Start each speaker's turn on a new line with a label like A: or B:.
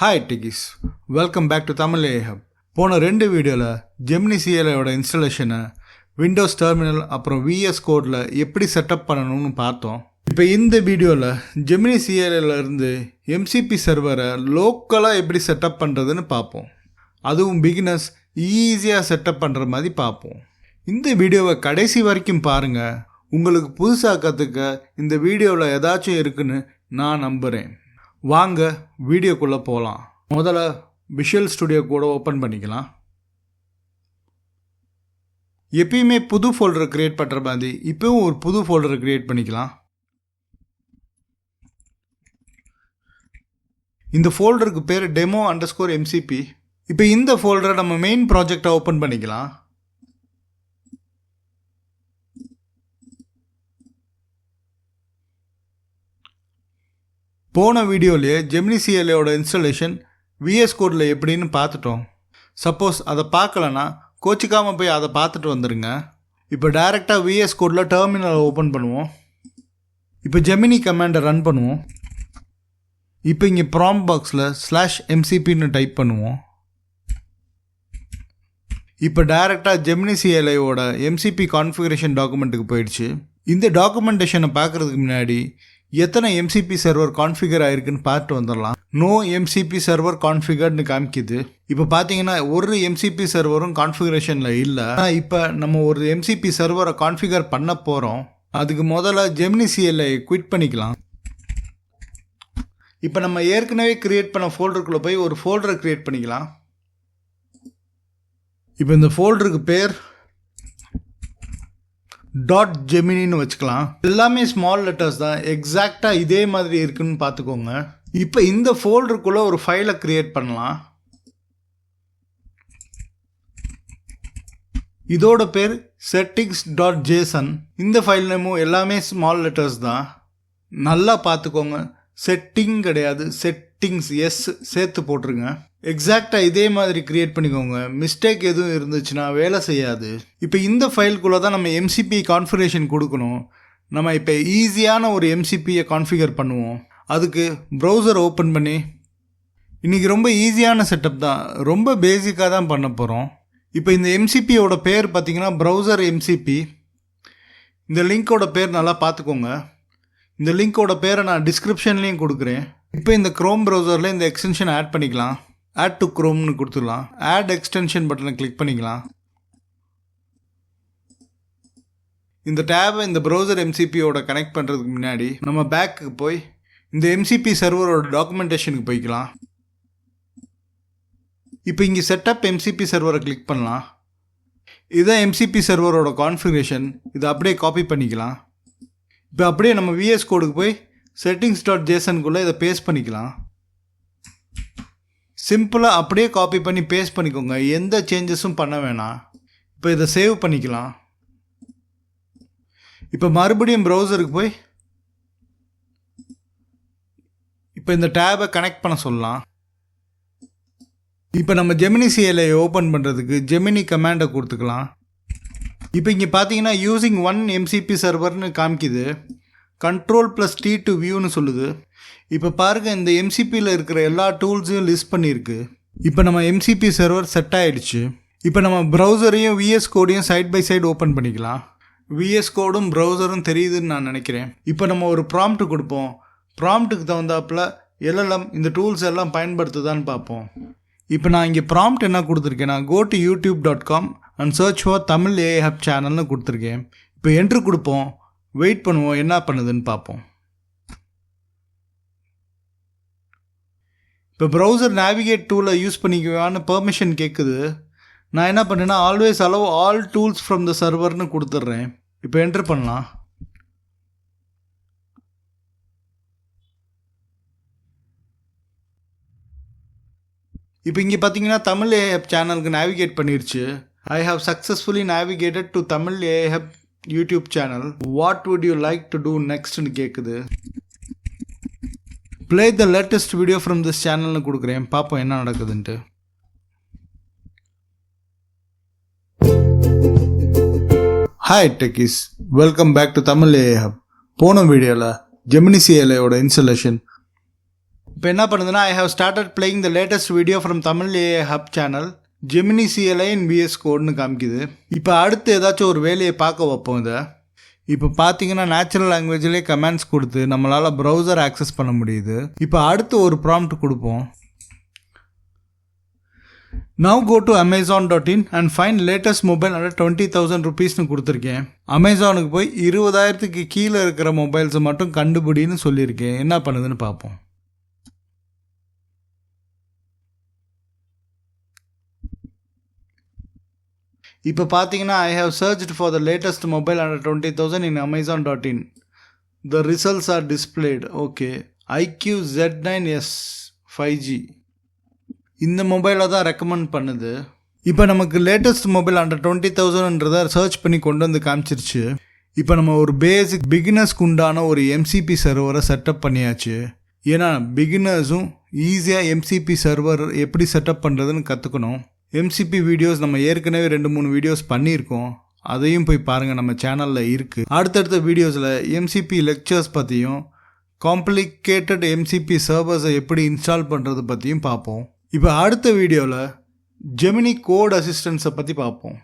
A: Hi Techies, welcome back to Tamil AI Hub. போன ரெண்டு வீடியோவில் ஜெமினி சிஎல்ஐயோட இன்ஸ்டாலேஷனை விண்டோஸ் டெர்மினல் அப்புறம் விஎஸ் கோடில் எப்படி செட்டப் பண்ணணும்னு பார்த்தோம். இப்போ இந்த வீடியோவில் ஜெமினி சிஎல்ஐலேருந்து எம்சிபி சர்வரை லோக்கலாக எப்படி செட்டப் பண்ணுறதுன்னு பார்ப்போம். அதுவும் பிகினர்ஸ் ஈஸியாக செட்டப் பண்ணுற மாதிரி பார்ப்போம். இந்த வீடியோவை கடைசி வரைக்கும் பாருங்கள். உங்களுக்கு புதுசாக கற்றுக்க இந்த வீடியோவில் ஏதாச்சும் இருக்குன்னு நான் நம்புகிறேன். வாங்க வீடியோக்குள்ளே போகலாம். முதல்ல விஷுவல் ஸ்டுடியோ கூட ஓப்பன் பண்ணிக்கலாம். எப்பயுமே புது ஃபோல்டரை க்ரியேட் பண்ணுற மாதிரி இப்போவும் ஒரு புது ஃபோல்டரை க்ரியேட் பண்ணிக்கலாம். இந்த ஃபோல்டருக்கு பேர் demo_mcp. இப்போ இந்த ஃபோல்டரை நம்ம மெயின் ப்ராஜெக்டை ஓப்பன் பண்ணிக்கலாம். போன வீடியோலேயே ஜெமினி சிஎல்ஐயோட இன்ஸ்டாலேஷன் விஎஸ் கோடில் எப்படின்னு பார்த்துட்டோம். சப்போஸ் அதை பார்க்கலன்னா கோச்சிக்காமல் போய் அதை பார்த்துட்டு வந்துடுங்க. இப்போ டைரெக்டாக விஎஸ் கோடில் டெர்மினலை ஓப்பன் பண்ணுவோம். இப்போ ஜெமினி கமாண்டை ரன் பண்ணுவோம். இப்போ இங்கே ப்ராம்ப்ட் பாக்ஸில் /mcpன்னு டைப் பண்ணுவோம். இப்போ டைரெக்டாக ஜெமினி சிஎல்ஐயோட எம்சிபி கான்ஃபிகரேஷன் டாக்குமெண்ட்டுக்கு போயிடுச்சு. இந்த டாக்குமெண்டேஷனை பார்க்குறதுக்கு முன்னாடி எத்தனை எம்சிபி சர்வர் கான்ஃபிகர் ஆயிருக்குன்னு பார்த்து வந்துடலாம். நோ எம்சிபி சர்வர் கான்ஃபிகர்னு காமிக்குது. இப்போ பார்த்தீங்கன்னா ஒரு எம்சிபி சர்வரும் கான்ஃபிகரேஷனில் இல்லை. இப்போ நம்ம ஒரு எம்சிபி சர்வரை கான்ஃபிகர் பண்ண போகிறோம். அதுக்கு முதல்ல ஜெமினி சிஎல்ஐ குவிட் பண்ணிக்கலாம். இப்போ நம்ம ஏற்கனவே கிரியேட் பண்ண ஃபோல்டருக்குள்ளே போய் ஒரு ஃபோல்டரை கிரியேட் பண்ணிக்கலாம். இப்போ இந்த ஃபோல்டருக்கு பேர் .gemini வச்சுக்கலாம். எல்லாமே ஸ்மால் லெட்டர்ஸ் தான், எக்ஸாக்டாக இதே மாதிரி இருக்குன்னு பார்த்துக்கோங்க. இப்போ இந்த ஃபோல்டருக்குள்ளே ஒரு ஃபைலை க்ரியேட் பண்ணலாம். இதோட பேர் settings.json. இந்த ஃபைல் நேமும் எல்லாமே ஸ்மால் லெட்டர்ஸ் தான். நல்லா பார்த்துக்கோங்க, செட்டிங் கிடையாது, செட்டிங்ஸ் சேர்த்து போட்டுருங்க. எக்ஸாக்டாக இதே மாதிரி க்ரியேட் பண்ணிக்கோங்க. மிஸ்டேக் எதுவும் இருந்துச்சுன்னா வேலை செய்யாது. இப்போ இந்த ஃபைலுக்குள்ளே தான் நம்ம எம்சிபி கான்ஃபிகரேஷன் கொடுக்கணும். நம்ம இப்போ ஈஸியான ஒரு எம்சிபியை கான்ஃபிகர் பண்ணுவோம். அதுக்கு ப்ரௌசர் ஓப்பன் பண்ணி, இன்றைக்கி ரொம்ப ஈஸியான செட்டப் தான், ரொம்ப பேசிக்காக தான் பண்ண போகிறோம். இப்போ இந்த எம்சிபியோட பேர் பார்த்திங்கன்னா ப்ரௌசர் எம்சிபி. இந்த லிங்க்கோட பேர் நல்லா பார்த்துக்கோங்க. இந்த லிங்க்கோட பேரை நான் டிஸ்கிரிப்ஷன்லேயும் கொடுக்குறேன். இப்போ இந்த க்ரோம் ப்ரௌசரில் இந்த எக்ஸ்டென்ஷன் ஆட் பண்ணிக்கலாம். ஆட் டு க்ரோம்னு கொடுத்துடலாம். ஆட் எக்ஸ்டென்ஷன் பட்டனை கிளிக் பண்ணிக்கலாம். இந்த டேபை இந்த ப்ரௌசர் எம்சிபியோட கனெக்ட் பண்ணுறதுக்கு முன்னாடி நம்ம பேக்கு போய் இந்த எம்சிபி சர்வரோட டாக்குமெண்டேஷனுக்கு போய்க்கலாம். இப்போ இங்கே செட்டப் எம்சிபி சர்வரை கிளிக் பண்ணலாம். இதுதான் எம்சிபி சர்வரோட கான்ஃபிகரேஷன். இதை அப்படியே காப்பி பண்ணிக்கலாம். இப்போ அப்படியே நம்ம விஎஸ் கோடுக்கு போய் settings.jsonக்குள்ளே இதை பேஸ்ட் பண்ணிக்கலாம். சிம்பிளாக அப்படியே காப்பி பண்ணி பேஸ்ட் பண்ணிக்கோங்க, எந்த சேஞ்சஸும் பண்ண வேணாம். இப்போ இதை சேவ் பண்ணிக்கலாம். இப்போ மறுபடியும் ப்ரௌசருக்கு போய் இப்போ இந்த டேபை கனெக்ட் பண்ண சொல்லலாம். இப்போ நம்ம ஜெமினி சிஎல்ஐ ஓப்பன் பண்ணுறதுக்கு ஜெமினி கமாண்டை கொடுத்துக்கலாம். இப்போ இங்கே பார்த்தீங்கன்னா யூசிங் 1 எம்சிபி சர்வர்னு காமிக்குது. Ctrl+T to வியூன்னு சொல்லுது. இப்போ பாருங்கள், இந்த எம்சிபியில் இருக்கிற எல்லா டூல்ஸையும் லிஸ்ட் பண்ணியிருக்கு. இப்போ நம்ம எம்சிபி சர்வர் செட் ஆகிடுச்சு. இப்போ நம்ம ப்ரௌசரையும் விஎஸ் கோடையும் சைட் பை சைடு ஓப்பன் பண்ணிக்கலாம். விஎஸ் கோடும் ப்ரௌசரும் தெரியுதுன்னு நான் நினைக்கிறேன். இப்போ நம்ம ஒரு ப்ராம்ப்ட் கொடுப்போம். ப்ராம்ப்ட்டுக்கு தகுந்தாப்பில் LLM இந்த டூல்ஸ் எல்லாம் பயன்படுத்துதான்னு பார்ப்போம். இப்போ நான் இங்கே ப்ராம்ப்ட் என்ன கொடுத்துருக்கேன்னா go to youtube.com and search for Tamil AI Hub சேனல்னு கொடுத்துருக்கேன். இப்போ என்ட்ரு கொடுப்போம், வெயிட் பண்ணுவோம், என்ன பண்ணுதுன்னு பார்ப்போம். இப்போ ப்ரௌசர் நேவிகேட் டூலை யூஸ் பண்ணிக்குவான்னு பெர்மிஷன் கேட்குது. நான் என்ன பண்ணேன்னா always allow all tools from the சர்வர்னு கொடுத்துட்றேன். இப்போ என்ட்ரு பண்ணலாம். இப்போ இங்கே பார்த்தீங்கன்னா தமிழ் AI Hub சேனலுக்கு நேவிகேட் பண்ணிடுச்சு. I have successfully navigated to Tamil AI Hub YouTube channel. What would you like to do நெக்ஸ்ட்னு கேட்குது. Play the latest video from this சேனல்னு கொடுக்குறேன், பார்ப்போம் என்ன நடக்குதுன்ட்டு. Hi techies, welcome back to Tamil AI Hub. போன வீடியோவில் ஜெமினி சிஎல்ஐயோட இன்ஸ்டாலேஷன் இப்போ என்ன பண்ணுதுன்னா I have started playing the latest video from Tamil AI hub channel Gemini CLI in VS கோட்னு காமிக்குது. இப்போ அடுத்து ஏதாச்சும் ஒரு வேலையை பார்க்க வைப்போம் இதை. இப்போ பார்த்தீங்கன்னா நேச்சுரல் லாங்குவேஜ்லேயே கமெண்ட்ஸ் கொடுத்து நம்மளால் ப்ரௌசர் ஆக்சஸ் பண்ண முடியுது. இப்போ அடுத்து ஒரு ப்ராம்ப்ட் கொடுப்போம். Now go to amazon.in and find latest mobile under 20,000 rupeesனு கொடுத்துருக்கேன். அமேசானுக்கு போய் 20,000க்கு கீழே இருக்கிற மொபைல்ஸை மட்டும் கண்டுபிடின்னு சொல்லியிருக்கேன். என்ன பண்ணுதுன்னு பார்ப்போம். இப்போ பார்த்தீங்கன்னா I have searched for the latest mobile under 20,000 in amazon.in. The results are displayed. Okay. IQ Z9s 5G. இந்த மொபைலை தான் ரெக்கமெண்ட் பண்ணுது. இப்போ நமக்கு லேட்டஸ்ட் மொபைல் அண்டர் 20,000ன்றதை சர்ச் பண்ணி கொண்டு வந்து காமிச்சிருச்சு. இப்போ நம்ம ஒரு பேசிக் பிகினர்ஸ்க்கு உண்டான ஒரு MCP சர்வரை செட்டப் பண்ணியாச்சு. ஏன்னா பிகினர்ஸும் ஈஸியாக MCP சர்வர் எப்படி செட்டப் பண்ணுறதுன்னு கற்றுக்கணும். MCP வீடியோஸ் நம்ம ஏற்கனவே 2-3 வீடியோஸ் பண்ணியிருக்கோம். அதையும் போய் பாருங்கள், நம்ம சேனலில் இருக்குது. அடுத்தடுத்த வீடியோஸில் MCP லெக்சர்ஸ் பற்றியும் காம்ப்ளிகேட்டட் MCP சர்வர்ஸை எப்படி இன்ஸ்டால் பண்ணுறது பற்றியும் பார்ப்போம். இப்போ அடுத்த வீடியோவில் ஜெமினி கோட் அசிஸ்டன்ஸை பற்றி பார்ப்போம்.